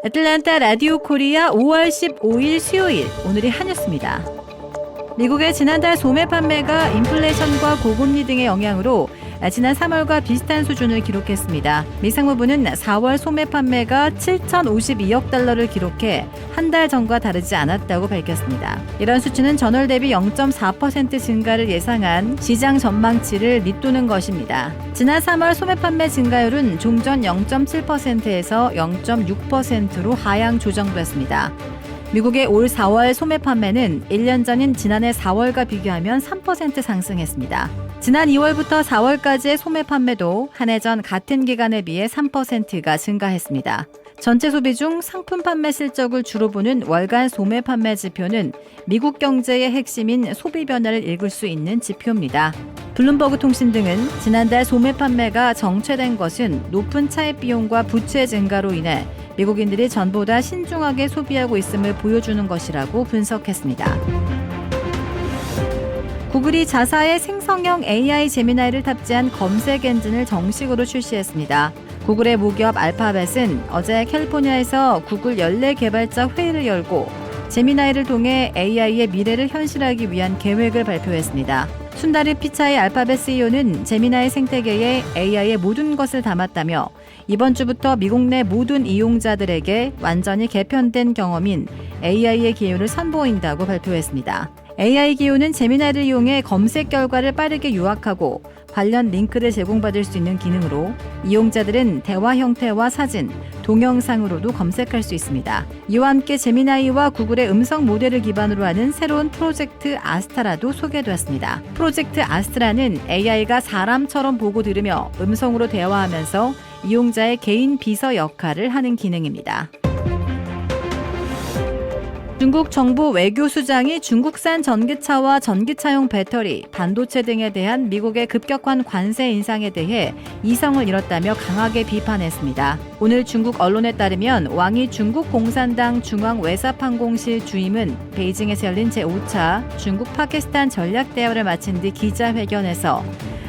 애틀랜타 라디오 코리아 5월 15일 수요일, 오늘의 한 뉴스입니다. 미국의 지난달 소매 판매가 인플레이션과 고금리 등의 영향으로 지난 3월과 비슷한 수준을 기록했습니다. 미 상무부는 4월 소매 판매가 7,052억 달러를 기록해 한 달 전과 다르지 않았다고 밝혔습니다. 이런 수치는 전월 대비 0.4% 증가를 예상한 시장 전망치를 밑도는 것입니다. 지난 3월 소매 판매 증가율은 종전 0.7%에서 0.6%로 하향 조정됐습니다. 미국의 올 4월 소매 판매는 1년 전인 지난해 4월과 비교하면 3% 상승했습니다. 지난 2월부터 4월까지의 소매 판매도 한 해 전 같은 기간에 비해 3%가 증가했습니다. 전체 소비 중 상품 판매 실적을 주로 보는 월간 소매 판매 지표는 미국 경제의 핵심인 소비 변화를 읽을 수 있는 지표입니다. 블룸버그 통신 등은 지난달 소매 판매가 정체된 것은 높은 차입 비용과 부채 증가로 인해 미국인들이 전보다 신중하게 소비하고 있음을 보여주는 것이라고 분석했습니다. 구글이 자사의 생성형 AI 제미나이를 탑재한 검색 엔진을 정식으로 출시했습니다. 구글의 모기업 알파벳은 어제 캘리포니아에서 구글 연례 개발자 회의를 열고 제미나이를 통해 AI의 미래를 현실하기 위한 계획을 발표했습니다. 순다르 피차이 알파벳 CEO는 제미나이 생태계에 AI의 모든 것을 담았다며 이번 주부터 미국 내 모든 이용자들에게 완전히 개편된 경험인 AI의 기회를 선보인다고 발표했습니다. AI 기호는 제미나이를 이용해 검색 결과를 빠르게 요약하고 관련 링크를 제공받을 수 있는 기능으로 이용자들은 대화 형태와 사진, 동영상으로도 검색할 수 있습니다. 이와 함께 제미나이와 구글의 음성 모델을 기반으로 하는 새로운 프로젝트 아스트라도 소개되었습니다. 프로젝트 아스트라는 AI가 사람처럼 보고 들으며 음성으로 대화하면서 이용자의 개인 비서 역할을 하는 기능입니다. 중국 정부 외교수장이 중국산 전기차와 전기차용 배터리, 반도체 등에 대한 미국의 급격한 관세 인상에 대해 이성을 잃었다며 강하게 비판했습니다. 오늘 중국 언론에 따르면 왕이 중국 공산당 중앙외사판공실 주임은 베이징에서 열린 제5차 중국 파키스탄 전략대화를 마친 뒤 기자회견에서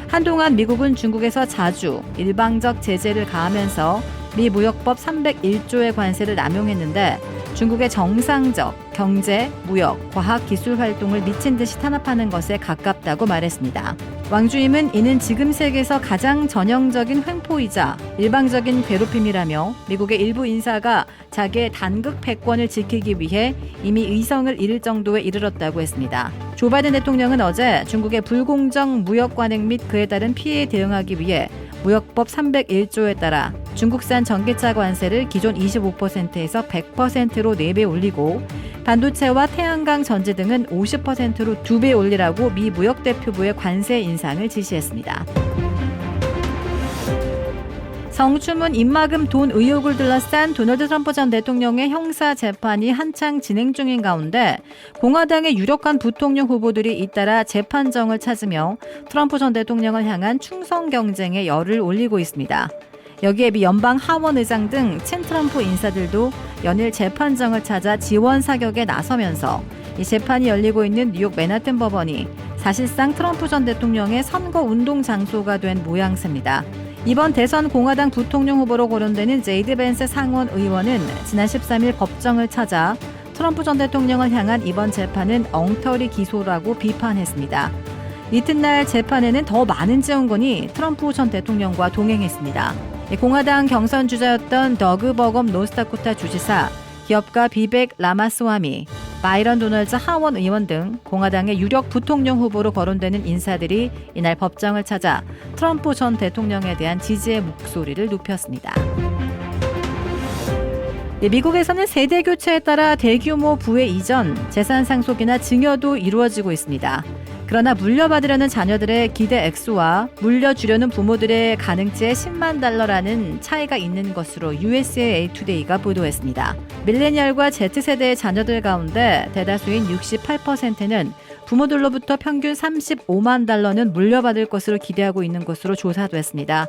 한동안 미국은 중국에서 자주 일방적 제재를 가하면서 미 무역법 301조의 관세를 남용했는데 중국의 정상적 경제, 무역, 과학, 기술 활동을 미친 듯이 탄압하는 것에 가깝다고 말했습니다. 왕 주임은 이는 지금 세계에서 가장 전형적인 횡포이자 일방적인 괴롭힘이라며 미국의 일부 인사가 자기의 단극 패권을 지키기 위해 이미 의성을 잃을 정도에 이르렀다고 했습니다. 조 바이든 대통령은 어제 중국의 불공정 무역 관행 및 그에 따른 피해에 대응하기 위해 무역법 301조에 따라 중국산 전기차 관세를 기존 25%에서 100%로 4배 올리고 반도체와 태양광 전지 등은 50%로 2배 올리라고 미 무역대표부의 관세 인상을 지시했습니다. 성추문 입막음 돈 의혹을 둘러싼 도널드 트럼프 전 대통령의 형사 재판이 한창 진행 중인 가운데 공화당의 유력한 부통령 후보들이 잇따라 재판정을 찾으며 트럼프 전 대통령을 향한 충성 경쟁에 열을 올리고 있습니다. 여기에 미 연방 하원 의장 등 친트럼프 인사들도 연일 재판정을 찾아 지원 사격에 나서면서 이 재판이 열리고 있는 뉴욕 맨하튼 법원이 사실상 트럼프 전 대통령의 선거 운동 장소가 된 모양새입니다. 이번 대선 공화당 부통령 후보로 거론되는 제이드 벤스 상원 의원은 지난 13일 법정을 찾아 트럼프 전 대통령을 향한 이번 재판은 엉터리 기소라고 비판했습니다. 이튿날 재판에는 더 많은 지원군이 트럼프 전 대통령과 동행했습니다. 공화당 경선 주자였던 더그 버검 노스다코타 주지사, 기업가 비벡 라마스와미, 바이런 도널즈 하원 의원 등 공화당의 유력 부통령 후보로 거론되는 인사들이 이날 법정을 찾아 트럼프 전 대통령에 대한 지지의 목소리를 높였습니다. 미국에서는 세대 교체에 따라 대규모 부의 이전, 재산 상속이나 증여도 이루어지고 있습니다. 그러나 물려받으려는 자녀들의 기대 액수와 물려주려는 부모들의 가능치의 10만 달러라는 차이가 있는 것으로 USA Today가 보도했습니다. 밀레니얼과 Z세대의 자녀들 가운데 대다수인 68%는 부모들로부터 평균 35만 달러는 물려받을 것으로 기대하고 있는 것으로 조사됐습니다.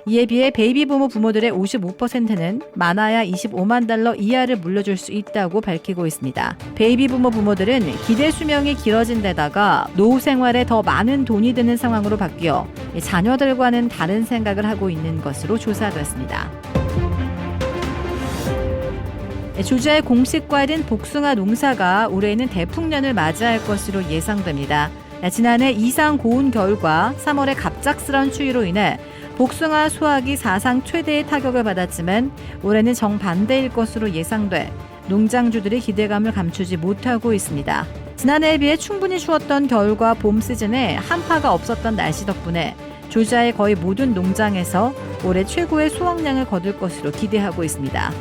이에 비해 베이비 부모 부모들의 55%는 많아야 25만 달러 이하를 물려줄 수 있다고 밝히고 있습니다. 베이비 부모 부모들은 기대 수명이 길어진 데다가 노후 생활에 더 많은 돈이 드는 상황으로 바뀌어 자녀들과는 다른 생각을 하고 있는 것으로 조사됐습니다. 조지아의 공식 과일인 복숭아 농사가 올해는 대풍년을 맞이할 것으로 예상됩니다. 지난해 이상 고온 겨울과 3월의 갑작스런 추위로 인해 복숭아 수확이 사상 최대의 타격을 받았지만 올해는 정반대일 것으로 예상돼 농장주들이 기대감을 감추지 못하고 있습니다. 지난해에 비해 충분히 추웠던 겨울과 봄 시즌에 한파가 없었던 날씨 덕분에 조지아의 거의 모든 농장에서 올해 최고의 수확량을 거둘 것으로 기대하고 있습니다.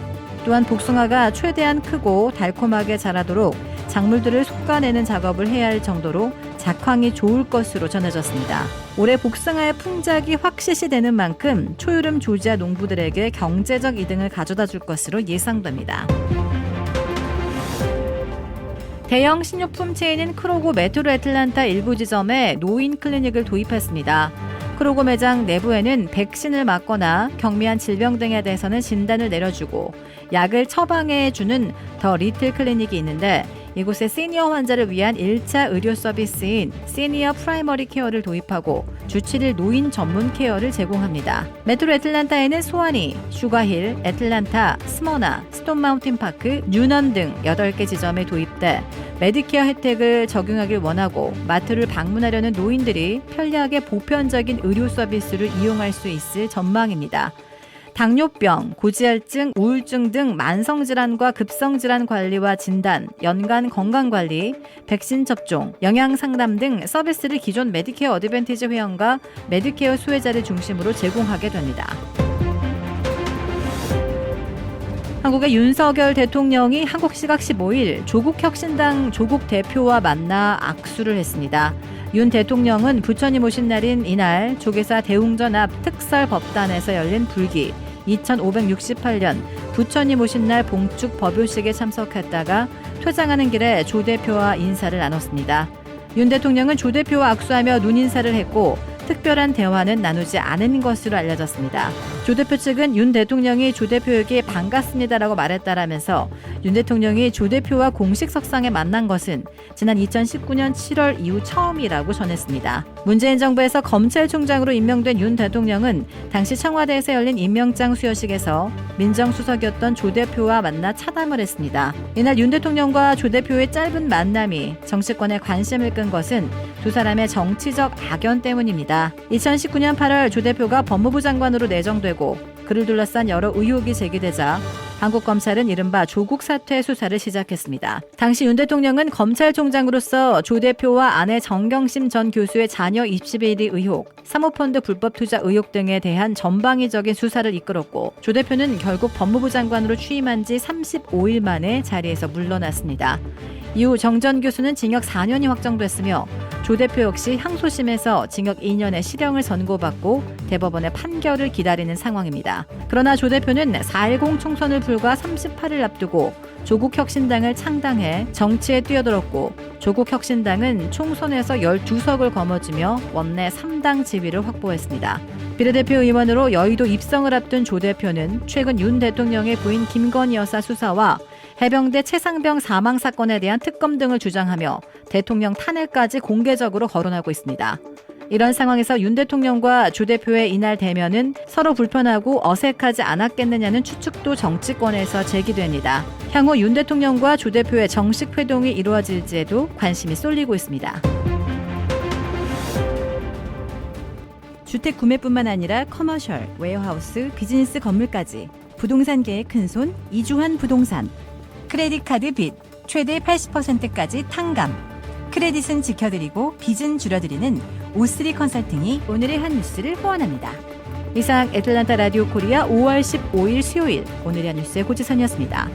또한 복숭아가 최대한 크고 달콤하게 자라도록 작물들을 솎아내는 작업을 해야 할 정도로 작황이 좋을 것으로 전해졌습니다. 올해 복숭아의 풍작이 확실시 되는 만큼 초여름 조지아 농부들에게 경제적 이득을 가져다 줄 것으로 예상됩니다. 대형 식료품 체인인 크로고 메트로 애틀란타 일부 지점에 노인 클리닉을 도입했습니다. 크로고 매장 내부에는 백신을 맞거나 경미한 질병 등에 대해서는 진단을 내려주고 약을 처방해주는 더 리틀 클리닉이 있는데 이곳에 시니어 환자를 위한 1차 의료 서비스인 시니어 프라이머리 케어를 도입하고 주 7일 노인 전문 케어를 제공합니다. 메트로 애틀란타에는 소아니, 슈가힐, 애틀란타, 스머나, 스톤 마운틴 파크, 뉴넌 등 8개 지점에 도입돼 메디케어 혜택을 적용하길 원하고 마트를 방문하려는 노인들이 편리하게 보편적인 의료 서비스를 이용할 수 있을 전망입니다. 당뇨병, 고지혈증, 우울증 등 만성질환과 급성질환 관리와 진단, 연간 건강관리, 백신 접종, 영양상담 등 서비스를 기존 메디케어 어드밴티지 회원과 메디케어 수혜자를 중심으로 제공하게 됩니다. 한국의 윤석열 대통령이 한국 시각 15일 조국혁신당 조국 대표와 만나 악수를 했습니다. 윤 대통령은 부처님 오신 날인 이날 조계사 대웅전 앞 특설법단에서 열린 불기 2568년 부처님 오신 날 봉축 법요식에 참석했다가 퇴장하는 길에 조 대표와 인사를 나눴습니다. 윤 대통령은 조 대표와 악수하며 눈인사를 했고 특별한 대화는 나누지 않은 것으로 알려졌습니다. 조 대표 측은 윤 대통령이 조 대표에게 반갑습니다라고 말했다라면서 윤 대통령이 조 대표와 공식 석상에 만난 것은 지난 2019년 7월 이후 처음이라고 전했습니다. 문재인 정부에서 검찰총장으로 임명된 윤 대통령은 당시 청와대에서 열린 임명장 수여식에서 민정수석이었던 조 대표와 만나 차담을 했습니다. 이날 윤 대통령과 조 대표의 짧은 만남이 정치권에 관심을 끈 것은 두 사람의 정치적 악연 때문입니다. 2019년 8월 조 대표가 법무부 장관으로 내정되고 그를 둘러싼 여러 의혹이 제기되자 한국 검찰은 이른바 조국 사퇴 수사를 시작했습니다. 당시 윤 대통령은 검찰총장으로서 조 대표와 아내 정경심 전 교수의 자녀 입시 비리 의혹, 사모펀드 불법 투자 의혹 등에 대한 전방위적인 수사를 이끌었고 조 대표는 결국 법무부 장관으로 취임한 지 35일 만에 자리에서 물러났습니다. 이후 정 전 교수는 징역 4년이 확정됐으며 조 대표 역시 항소심에서 징역 2년의 실형을 선고받고 대법원의 판결을 기다리는 상황입니다. 그러나 조 대표는 4.10 총선을 불과 38일 앞두고 조국혁신당을 창당해 정치에 뛰어들었고 조국혁신당은 총선에서 12석을 거머쥐며 원내 3당 지위를 확보했습니다. 비례대표 의원으로 여의도 입성을 앞둔 조 대표는 최근 윤 대통령의 부인 김건희 여사 수사와 해병대 최상병 사망 사건에 대한 특검 등을 주장하며 대통령 탄핵까지 공개적으로 거론하고 있습니다. 이런 상황에서 윤 대통령과 조 대표의 이날 대면은 서로 불편하고 어색하지 않았겠느냐는 추측도 정치권에서 제기됩니다. 향후 윤 대통령과 조 대표의 정식 회동이 이루어질지에도 관심이 쏠리고 있습니다. 주택 구매뿐만 아니라 커머셜, 웨어하우스, 비즈니스 건물까지 부동산계의 큰손 이주환 부동산. 크레딧 카드 빚 최대 80%까지 탕감. 크레딧은 지켜드리고 빚은 줄여드리는 O3 컨설팅이 오늘의 한 뉴스를 후원합니다. 이상 애틀란타 라디오 코리아 5월 15일 수요일 오늘의 한 뉴스의 고지선이었습니다.